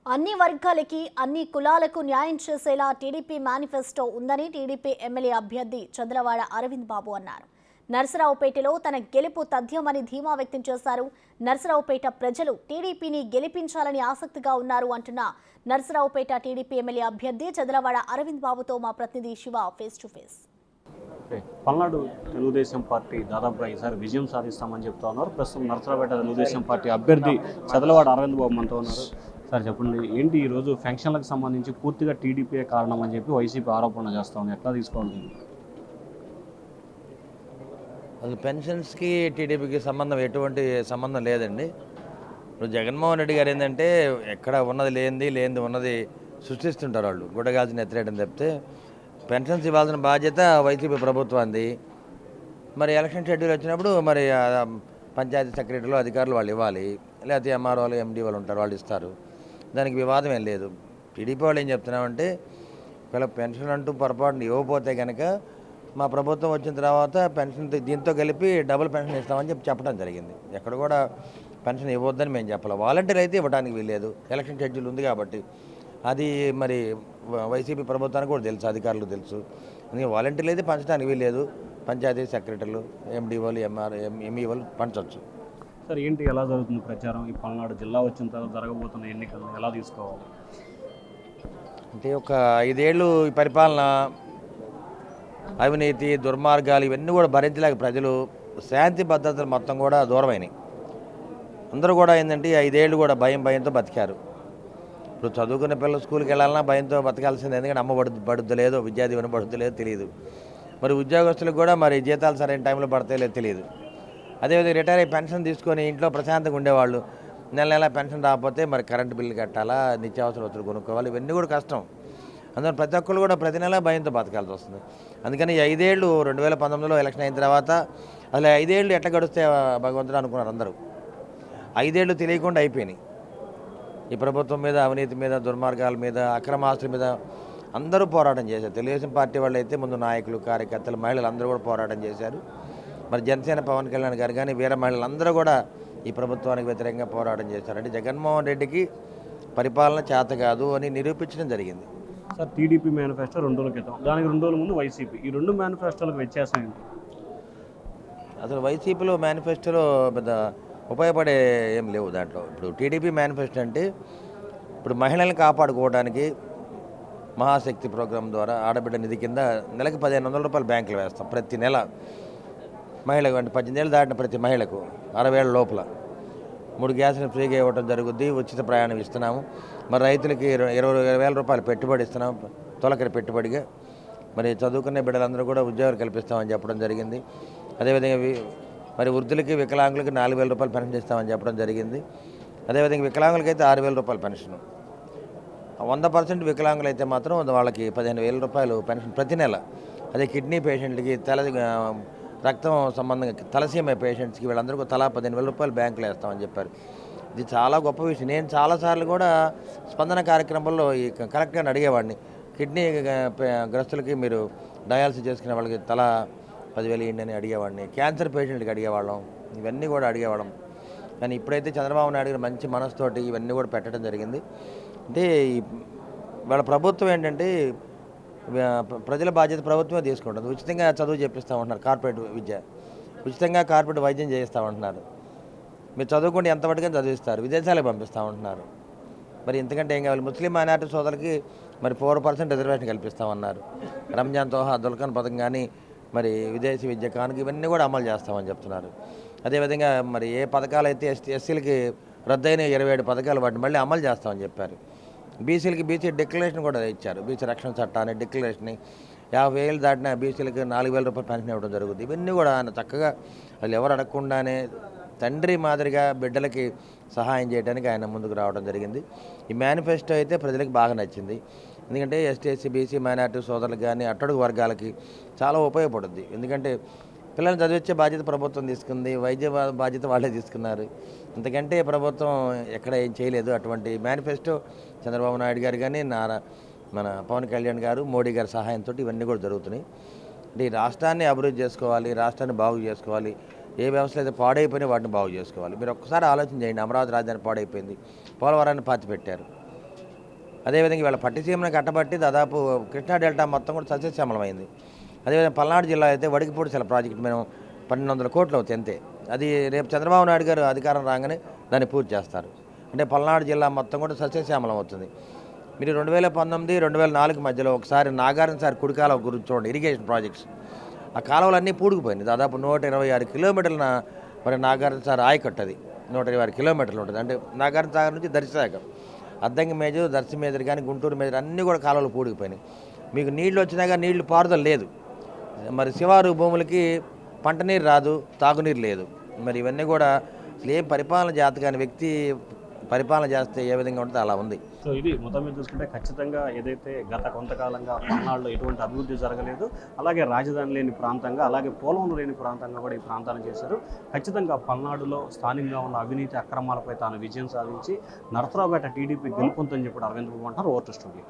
అన్ని వర్గాలకి, అన్ని కులాలకు న్యాయం చేసేలా టీడీపీ మేనిఫెస్టో ఉందని టీడీపీ ఎమ్మెల్యే అభ్యర్థి చంద్రవాడ అరవింద్ బాబు అన్నారు. నర్సరావుపేటలో తన గెలుపు తథ్యమని ధీమా వ్యక్తం చేశారు. నర్సరావుపేట ప్రజలు టీడీపీని గెలిపించాలని ఆసక్తిగా ఉన్నారు అంటున్న నర్సరావుపేట టీడీపీ ఎమ్మెల్యే అభ్యర్థి చంద్రవాడ అరవింద్ బాబుతో మా ప్రతినిధి Shiva face to face. Palnadu Telugu Desam party దాదాపుగా ఈసారి విజయం సాధిస్తామని చెప్తా ఉన్నారు. ప్రస్తుతం నర్సరావుపేట తెలుగుదేశం పార్టీ అభ్యర్థి చంద్రవాడ అరవింద్ బాబు మనతో ఉన్నారు. సార్ చెప్పండి, ఏంటి ఈరోజు ఫంక్షన్లకు సంబంధించి పూర్తిగా టీడీపీ కారణం అని చెప్పి వైసీపీ ఆరోపణ చేస్తా ఉంది, ఎట్లా తీసుకోవాలి? అసలు పెన్షన్స్కి టీడీపీకి ఎటువంటి సంబంధం లేదండి. ఇప్పుడు జగన్మోహన్ రెడ్డి గారు ఏంటంటే ఎక్కడ ఉన్నది లేనిది ఉన్నది సృష్టిస్తుంటారు. వాళ్ళు గుడ్డగాల్సిన ఎత్తరేయడం తప్పితే పెన్షన్స్ ఇవ్వాల్సిన బాధ్యత వైసీపీ ప్రభుత్వాన్ని. మరి ఎలక్షన్ షెడ్యూల్ వచ్చినప్పుడు మరి పంచాయతీ సెక్రటరీలు అధికారులు వాళ్ళు ఇవ్వాలి, లేకపోతే ఎంఆర్ఓ వాళ్ళు ఎండీ వాళ్ళు ఉంటారు, వాళ్ళు ఇస్తారు. దానికి వివాదం ఏం లేదు. టీడీపీ వాళ్ళు ఏం చెప్తున్నామంటే ఒకవేళ పెన్షన్ అంటూ పొరపాటున ఇవ్వకపోతే కనుక మా ప్రభుత్వం వచ్చిన తర్వాత పెన్షన్ దీంతో కలిపి డబుల్ పెన్షన్ ఇస్తామని చెప్పడం జరిగింది. ఎక్కడ కూడా పెన్షన్ ఇవ్వద్దని మేము చెప్పాలి. వాలంటీర్ అయితే ఇవ్వడానికి వీల్లేదు, ఎలక్షన్ షెడ్యూల్ ఉంది కాబట్టి. అది మరి వైసీపీ ప్రభుత్వానికి కూడా తెలుసు, అధికారులకు తెలుసు. అందుకే వాలంటీర్లు అయితే పంచడానికి వీల్లేదు. పంచాయతీ సెక్రటరీలు, ఎండీఓలు, ఎంఈఓలు పంచవచ్చు. సార్ ఏంటి, ఎలా జరుగుతుంది ప్రచారం? ఈ పల్నాడు జిల్లా వచ్చిన తర్వాత జరగబోతున్న ఎన్నికలను ఎలా తీసుకోవాలి? అంటే ఒక 5 ఏళ్ళు ఈ పరిపాలన, అవినీతి, దుర్మార్గాలు ఇవన్నీ కూడా భరించలేక ప్రజలు శాంతి భద్రతలు మొత్తం కూడా దూరమైనాయి. అందరూ కూడా ఏంటంటే 5 ఏళ్ళు కూడా భయంతో బతికారు. ఇప్పుడు చదువుకునే పిల్లలు స్కూల్కి వెళ్ళాలన్నా భయంతో బతకాల్సింది. ఎందుకంటే అమ్మ పడుద్దు లేదో, విద్యాదీవెన పడుద్దు లేదో తెలియదు. మరి ఉద్యోగస్తులకు కూడా మరి జీతాలు సరైన టైంలో పడతాయో లేదో తెలియదు. అదేవిధంగా రిటైర్ అయ్యి పెన్షన్ తీసుకొని ఇంట్లో ప్రశాంతంగా ఉండేవాళ్ళు నెల పెన్షన్ రాకపోతే మరి కరెంటు బిల్లు కట్టాలా, నిత్యావసర వస్తువులు కొనుక్కోవాలి, ఇవన్నీ కూడా కష్టం. అందువల్ల ప్రతి ఒక్కరు కూడా ప్రతి నెల భయంతో బతకాల్సి వస్తుంది. అందుకని 5 ఏళ్ళు 2019లో ఎలక్షన్ అయిన తర్వాత అసలు 5 ఏళ్ళు ఎట్లా గడుస్తే భగవంతుడు అనుకున్నారు అందరూ. 5 ఏళ్ళు తెలియకుండా అయిపోయినాయి. ఈ ప్రభుత్వం మీద, అవినీతి మీద, దుర్మార్గాల మీద, అక్రమ ఆస్తుల మీద అందరూ పోరాటం చేశారు. తెలుగుదేశం పార్టీ వాళ్ళు అయితే ముందు నాయకులు, కార్యకర్తలు, మహిళలు అందరూ కూడా పోరాటం చేశారు. మరి జనసేన పవన్ కళ్యాణ్ గారు కానీ వీర మహిళలందరూ కూడా ఈ ప్రభుత్వానికి వ్యతిరేకంగా పోరాటం చేశారు. అంటే జగన్మోహన్ రెడ్డికి పరిపాలన చేత కాదు అని నిరూపించడం జరిగింది. సార్ టీడీపీ మేనిఫెస్టో 2 రోజుల క్రితం, దానికి 2 రోజుల ముందు వైసీపీ, ఈ 2 మేనిఫెస్టోలకు వ్యత్యాసం ఏంటి? అసలు వైసీపీలో మేనిఫెస్టోలో పెద్ద ఉపయోగపడే ఏం లేవు దాంట్లో. ఇప్పుడు టీడీపీ మేనిఫెస్టో అంటే ఇప్పుడు మహిళల్ని కాపాడుకోవడానికి మహాశక్తి ప్రోగ్రాం ద్వారా ఆడబిడ్డ నిధి కింద నెలకు 1500 రూపాయలు బ్యాంకులు వేస్తాం ప్రతి నెల. మహిళకు అంటే 18 ఏళ్ళు దాటిన ప్రతి మహిళకు 60 ఏళ్ళ లోపల 3 గ్యాసులు ఫ్రీగా ఇవ్వడం జరుగుద్ది. ఉచిత ప్రయాణం ఇస్తున్నాము. మరి రైతులకి 20,000 రూపాయలు పెట్టుబడి ఇస్తున్నాం, తొలకరి పెట్టుబడిగా. మరి చదువుకునే బిడ్డలందరూ కూడా ఉద్యోగాలు కల్పిస్తామని చెప్పడం జరిగింది. అదేవిధంగా మరి వృద్ధులకి, వికలాంగులకి 4,000 రూపాయలు పెన్షన్ ఇస్తామని చెప్పడం జరిగింది. అదేవిధంగా వికలాంగులకైతే 6,000 రూపాయలు పెన్షన్. 100% వికలాంగులు అయితే మాత్రం వాళ్ళకి 15,000 రూపాయలు పెన్షన్ ప్రతి నెల. అదే కిడ్నీ పేషెంట్లకి, రక్తం సంబంధంగా తలసీమ పేషెంట్స్కి వీళ్ళందరికీ తలా 15,000 రూపాయలు బ్యాంకులో వేస్తామని చెప్పారు. ఇది చాలా గొప్ప విషయం. నేను చాలాసార్లు కూడా స్పందన కార్యక్రమంలో ఈ కలెక్టర్ని అడిగేవాడిని, కిడ్నీ గ్రస్తులకి మీరు డయాలసిస్ చేసుకునే వాళ్ళకి తలా 10,000 ఇవ్వండి అని అడిగేవాడిని. క్యాన్సర్ పేషెంట్కి అడిగేవాళ్ళం, ఇవన్నీ కూడా అడిగేవాళ్ళం. కానీ ఇప్పుడైతే చంద్రబాబు నాయుడు గారు మంచి మనసుతోటి ఇవన్నీ కూడా పెట్టడం జరిగింది. అంటే వాళ్ళ ప్రభుత్వం ఏంటంటే ప్రజల బాధ్యత ప్రభుత్వమే తీసుకుంటుంది. ఉచితంగా చదువు చెప్పిస్తామంటున్నారు, కార్పొరేట్ విద్య, ఉచితంగా కార్పొరేట్ వైద్యం చేయిస్తామంటున్నారు. మీరు చదువుకుంటే ఎంతవరకు చదివిస్తారు, విదేశాలకు పంపిస్తామంటున్నారు. మరి ఇంతకంటే ఏం కావాలి? ముస్లిం మైనార్టీ సోదరులకి మరి 4% రిజర్వేషన్ కల్పిస్తామన్నారు. రంజాన్ తోహా, దుల్కన్ పథకం కానీ, మరి విదేశీ విద్య కానుక ఇవన్నీ కూడా అమలు చేస్తామని చెప్తున్నారు. అదేవిధంగా మరి ఏ పథకాలు అయితే ఎస్సీలకి రద్దయిన 27 పథకాలు వాటిని మళ్ళీ అమలు చేస్తామని చెప్పారు. బీసీలకి బీసీ డిక్లరేషన్ కూడా ఇచ్చారు. బీసీ రక్షణ చట్టాన్ని, డిక్లరేషన్ని 50,000 దాటిన బీసీలకి 4,000 రూపాయలు పెన్షన్ ఇవ్వడం జరుగుతుంది. ఇవన్నీ కూడా ఆయన చక్కగా వాళ్ళు ఎవరు అడగకుండానే తండ్రి మాదిరిగా బిడ్డలకి సహాయం చేయడానికి ఆయన ముందుకు రావడం జరిగింది. ఈ మేనిఫెస్టో అయితే ప్రజలకు బాగా నచ్చింది. ఎందుకంటే ఎస్టీ, బీసీ, మైనార్టీ సోదరులకు కానీ అట్టడుగు వర్గాలకి చాలా ఉపయోగపడుద్ది. ఎందుకంటే పిల్లల్ని చదివించే బాధ్యత ప్రభుత్వం తీసుకుంది, వైద్య బాధ్యత వాళ్ళే తీసుకున్నారు. ఇంతకంటే ప్రభుత్వం ఎక్కడ ఏం చేయలేదు. అటువంటి మేనిఫెస్టో చంద్రబాబు నాయుడు గారు కానీ, మన పవన్ కళ్యాణ్ గారు, మోడీ గారి సహాయంతో ఇవన్నీ కూడా జరుగుతున్నాయి. అంటే ఈ రాష్ట్రాన్ని అభివృద్ధి చేసుకోవాలి, రాష్ట్రాన్ని బాగు చేసుకోవాలి. ఏ వ్యవస్థలు అయితే పాడైపోయినా వాటిని బాగు చేసుకోవాలి. మీరు ఒక్కసారి ఆలోచన చేయండి. అమరావతి రాజధాని పాడైపోయింది, పోలవరాన్ని పాతిపెట్టారు. అదేవిధంగా వీళ్ళ పట్టిసీమను కట్టబట్టి దాదాపు కృష్ణా డెల్టా మొత్తం కూడా సస్యశ్యామలమైంది. అదేవిధంగా పల్నాడు జిల్లా అయితే వడికిపూడి ప్రాజెక్టు మేము 1200 కోట్లు అవుతుంది అంతే. అది రేపు చంద్రబాబు నాయుడు గారు అధికారం రాగానే దాన్ని పూర్తి చేస్తారు. అంటే పల్నాడు జిల్లా మొత్తం కూడా సస్యశ్యామలం అవుతుంది. మీరు 2019, 2004 మధ్యలో ఒకసారి నాగార్జున సార్ కుడి కాలువ గురించి చూడండి, ఇరిగేషన్ ప్రాజెక్ట్స్, ఆ కాలువలన్నీ పూడుకుపోయినాయి. దాదాపు 126 కిలోమీటర్ల మరి నాగార్జున సార్ ఆయకట్టు, అది 126 కిలోమీటర్లు ఉంటుంది. అంటే నాగార్జున సాగర్ నుంచి దర్శిసాగర్, అద్దంకి మేజర్, దర్శి మేజర్ కానీ గుంటూరు మేజర్ అన్నీ కూడా కాలువలు పూడిపోయినాయి. మీకు నీళ్లు వచ్చినా కానీ నీళ్లు పారుదల లేదు. మరి శివారు భూములకి పంట నీరు రాదు, తాగునీరు లేదు. మరి ఇవన్నీ కూడా అసలు ఏం పరిపాలన జాతకాని వ్యక్తి పరిపాలన చేస్తే ఏ విధంగా ఉంటుందో అలా ఉంది. సో ఇది మొత్తం మీద చూసుకుంటే ఖచ్చితంగా ఏదైతే గత కొంతకాలంగా పల్నాడులో ఎటువంటి అభివృద్ధి జరగలేదు, అలాగే రాజధాని లేని ప్రాంతంగా, అలాగే పోలవరం లేని ప్రాంతంగా కూడా ఈ ప్రాంతాన్ని చేశారు. ఖచ్చితంగా పల్నాడులో స్థానికంగా ఉన్న అవినీతి అక్రమాలపై తాను విజయం సాధించి నరసరావుపేట టీడీపీ గెలుపొందని చెప్పి అరవింద్ బాబు అంటారు. Over to studio.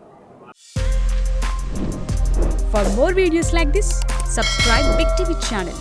For more videos like this, subscribe Big TV channel.